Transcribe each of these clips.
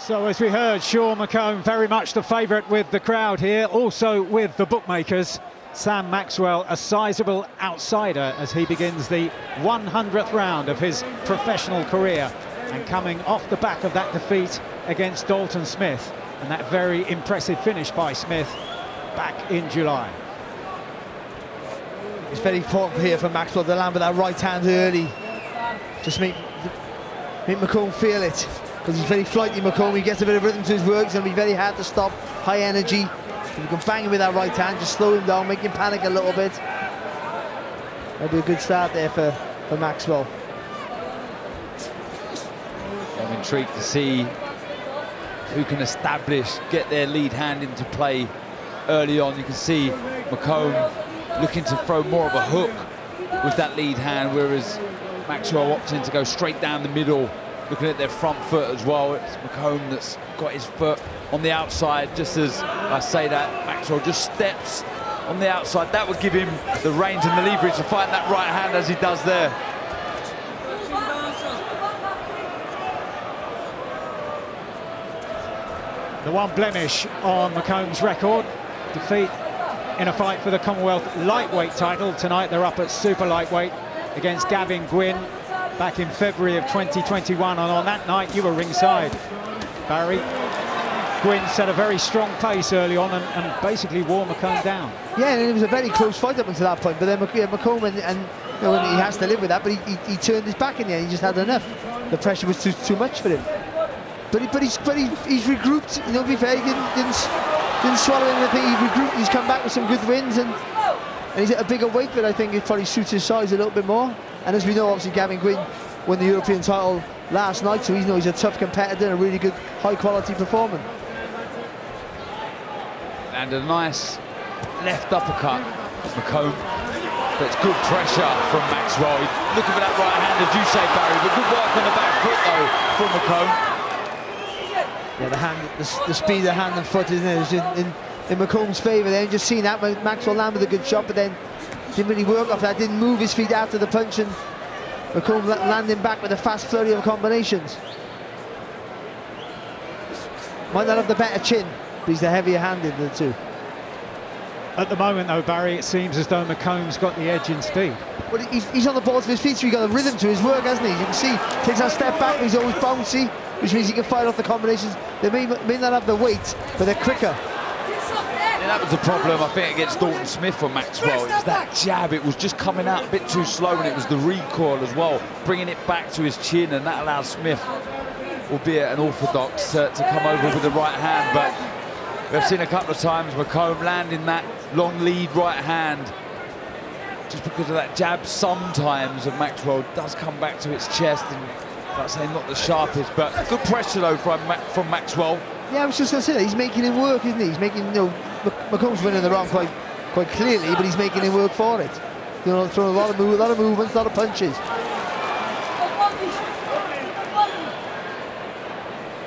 So as we heard, Sean McComb very much the favourite with the crowd here, also with the bookmakers. Sam Maxwell, a sizable outsider as he begins the 100th round of his professional career, and coming off the back of that defeat against Dalton Smith and that very impressive finish by Smith back in July. It's very important here for Maxwell to land with that right hand early. Just make McComb feel it, because he's very flighty, McComb. He gets a bit of rhythm to his work. It's going to be very hard to stop. High energy. If you can bang him with that right hand, just slow him down, make him panic a little bit. That'll be a good start there for Maxwell. I'm intrigued to see who can get their lead hand into play early on. You can see McComb looking to throw more of a hook with that lead hand, whereas Maxwell opting to go straight down the middle, looking at their front foot as well. It's McComb that's got his foot on the outside. Just as I say that, Maxwell just steps on the outside. That would give him the range and the leverage to find that right hand as he does there. The one blemish on McComb's record, defeat in a fight for the Commonwealth lightweight title. Tonight they're up at super lightweight against Gavin Gwynn back in February of 2021, and on that night you were ringside, Barry. Gwynn set a very strong pace early on and basically wore McComb down. Yeah, and it was a very close fight up until that point, but then McComb and you know, he has to live with that, but he turned his back in the end. He just had enough. The pressure was too much for him. But he's regrouped. You know, to be fair, he didn't swallow anything. He regrouped. He's come back with some good wins, and he's at a bigger weight, but I think it probably suits his size a little bit more. And as we know, obviously Gavin Gwynn won the European title last night, so he's a tough competitor and a really good, high-quality performer. And a nice left uppercut, McComb. But it's good pressure from Maxwell. He's looking for that right hand, as you say, Barry. But good work on the back foot, though, from McComb. Yeah, the speed of the hand and foot, isn't it? It's in McComb's favour there. Just seeing that, Maxwell land with a good shot, but then didn't really work off that. Didn't move his feet after the punch, and McComb landing back with a fast flurry of combinations. Might not have the better chin, but he's the heavier handed of the two. At the moment, though, Barry, it seems as though McComb's got the edge in speed. Well, he's on the balls of his feet, so he's got a rhythm to his work, hasn't he? You can see, takes that step back, but he's always bouncy, which means he can fire off the combinations. They may not have the weight, but they're quicker. Yeah, that was the problem, I think, against Dalton Smith for Maxwell. It was that jab, it was just coming out a bit too slow, and it was the recoil as well, bringing it back to his chin, and that allowed Smith, albeit an orthodox, to come over with the right hand. But we've seen a couple of times McComb landing that long lead right hand, just because of that jab sometimes of Maxwell does come back to its chest, and like I say, not the sharpest, but good pressure though from Maxwell. Yeah, I was just going to say that, he's making him work, isn't he? He's making, you know, McComb's winning the round quite clearly, but he's making him work for it. You know, throwing a lot of movements, a lot of punches.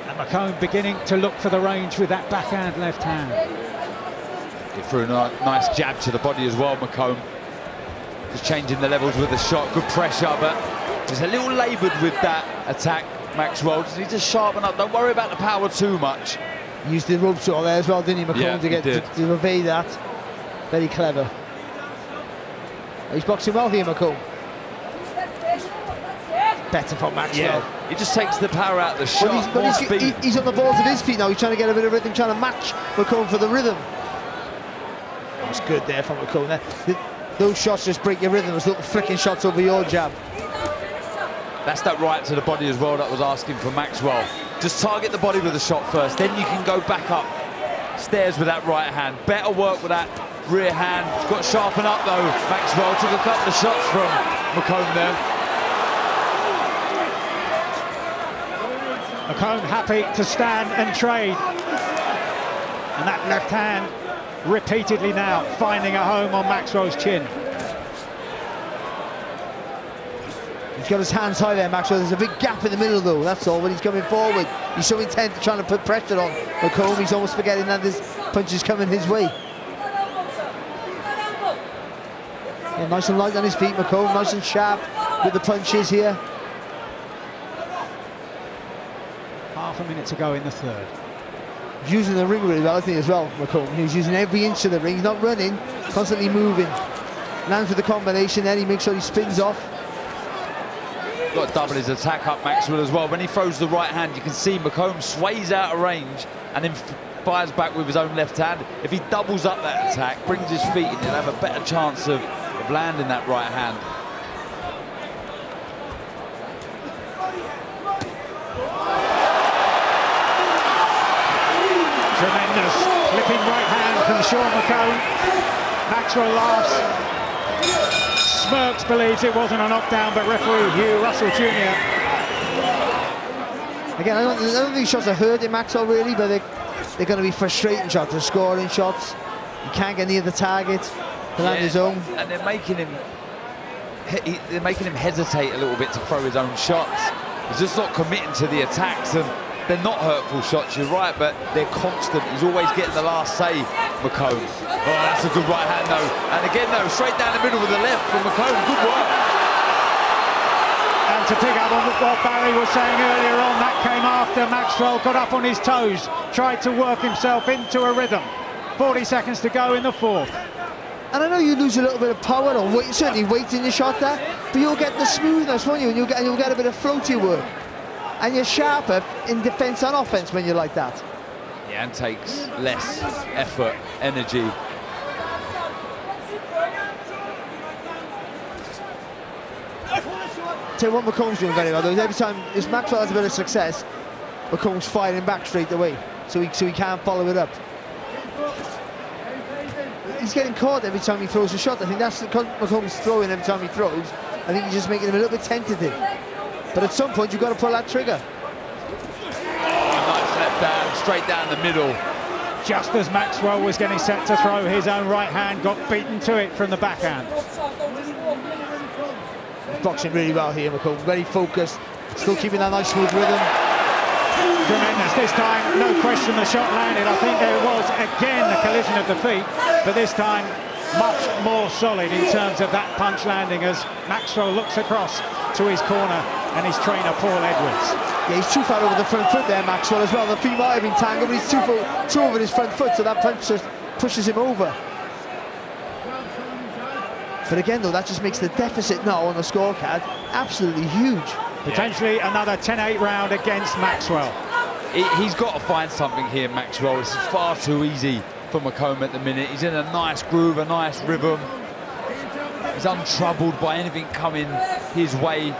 And McComb beginning to look for the range with that backhand left hand. He threw a nice jab to the body as well, McComb. Just changing the levels with the shot, good pressure, but he's a little laboured with that attack, Maxwell. He just sharpen up, don't worry about the power too much. He used the rope saw there as well, didn't he, McComb, yeah, to evade that. Very clever. He's boxing well here, McComb. Better from Maxwell. Yeah, he just takes the power out of the shot, but he's on the balls of his feet now. He's trying to get a bit of rhythm, trying to match McComb for the rhythm. That's good there from McComb. Those shots just break your rhythm. Those little flicking shots over your jab. That's that right to the body as well that was asking for Maxwell. Just target the body with the shot first, then you can go back up stairs with that right hand. Better work with that rear hand. Got to sharpen up though, Maxwell. Took a couple of shots from McComb there. McComb happy to stand and trade. And that left hand repeatedly now finding a home on Maxwell's chin. He's got his hands high there, Maxwell. There's a big gap in the middle though, that's all. When he's coming forward, he's so intent trying to put pressure on McComb, he's almost forgetting that this punch is coming his way. Yeah, nice and light on his feet, McComb, nice and sharp with the punches here. Half half a minute to go in the third. Using the ring really well, I think, as well, McComb. He's using every inch of the ring. He's not running, constantly moving. Lands with the combination, then he makes sure he spins off. Got to double his attack up, Maxwell, as well. When he throws the right hand, you can see McComb sways out of range and then fires back with his own left hand. If he doubles up that attack, brings his feet in, he'll have a better chance of landing that right hand. Tremendous flipping right hand from Sean McComb. Maxwell laughs, smirks, believes it wasn't a knockdown, but referee Hugh Russell Jr. Again, I don't think these shots are hurting Maxwell really, but they're going to be frustrating shots. They're scoring shots. He can't get near the target to land his own. And they're making him hesitate a little bit to throw his own shots. He's just not committing to the attacks, and they're not hurtful shots, you're right, but they're constant. He's always getting the last say, McComb. Oh, that's a good right hand, though. And again, though, straight down the middle with the left from McComb. Good work. And to pick up on what Barry was saying earlier on, that came after Maxwell got up on his toes, tried to work himself into a rhythm. 40 seconds to go in the fourth. And I know you lose a little bit of power, or weight, certainly weight in your shot there, but you'll get the smoothness, won't you? And you'll get a bit of floaty work. And you're sharper in defence and offence when you're like that. Yeah, and takes less effort, energy. Tell you what McComb's doing very well, though, is every time Maxwell has a bit of success, McComb's firing back straight away, so he can't follow it up. He's getting caught every time he throws a shot. I think that's because McComb's throwing every time he throws. I think he's just making him a little bit tentative. But at some point, you've got to pull that trigger. Nice left hand, straight down the middle. Just as Maxwell was getting set to throw his own right hand, got beaten to it from the backhand. He's boxing really well here, McComb. Very focused, still keeping that nice smooth rhythm. Tremendous. This time, no question, the shot landed. I think there was, again, a collision of the feet, but this time, much more solid in terms of that punch landing as Maxwell looks across to his corner and his trainer, Paul Edwards. Yeah, he's too far over the front foot there, Maxwell, as well. The feet might have been tangled, but he's too over his front foot, so that punch just pushes him over. But again, though, that just makes the deficit now on the scorecard absolutely huge. Potentially another 10-8 round against Maxwell. He's got to find something here, Maxwell. It's far too easy for McComb at the minute. He's in a nice groove, a nice rhythm. He's untroubled by anything coming his way. He's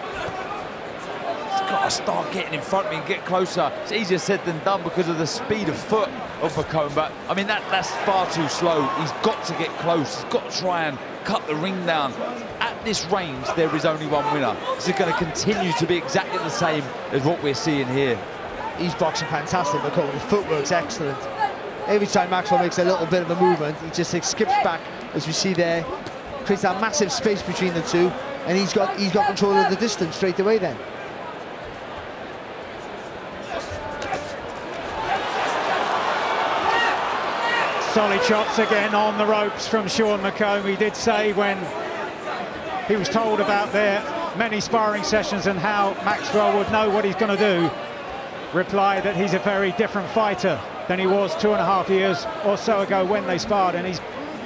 got to start getting in front of me and get closer. It's easier said than done because of the speed of foot of McComb, but I mean that's far too slow. He's got to get close. He's got to try and cut the ring down. At this range, there is only one winner. This is going to continue to be exactly the same as what we're seeing here. He's boxing fantastic, McComb. His footwork's excellent. Every time Maxwell makes a little bit of a movement, he just skips back, as we see there, creates that massive space between the two, and he's got control of the distance straight away then. Solid shots again on the ropes from Sean McComb. He did say when he was told about their many sparring sessions and how Maxwell would know what he's going to do, replied that he's a very different fighter than he was 2.5 years or so ago when they sparred, and he's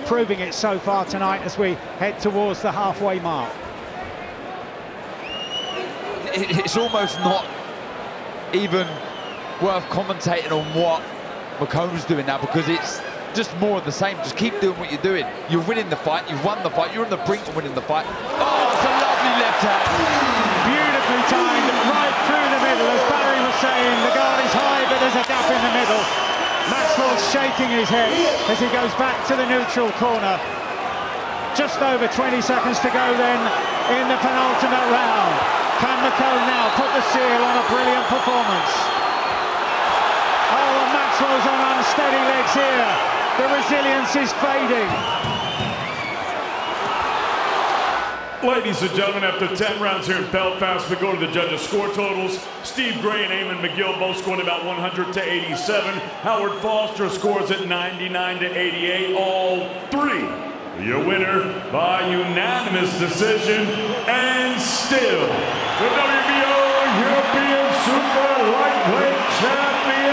proving it so far tonight as we head towards the halfway mark. It's almost not even worth commentating on what McComb's doing now, because it's just more of the same. Just keep doing what you're doing. You're winning the fight, you've won the fight, you're on the brink of winning the fight. Oh, it's a lovely left hand. Beautifully timed, right through the middle. As Barry was saying, the guard is high, but there's a gap in the middle. Maxwell's shaking his head as he goes back to the neutral corner. Just over 20 seconds to go then in the penultimate round. Can McComb now put the seal on a brilliant performance? Oh, and Maxwell's on unsteady legs here. The resilience is fading. Ladies and gentlemen, after 10 rounds here in Belfast, we go to the judges' score totals. Steve Gray and Eamon McGill both scored about 100 to 87. Howard Foster scores at 99 to 88. All three. Your winner by unanimous decision, and still the WBO European Super Lightweight champion.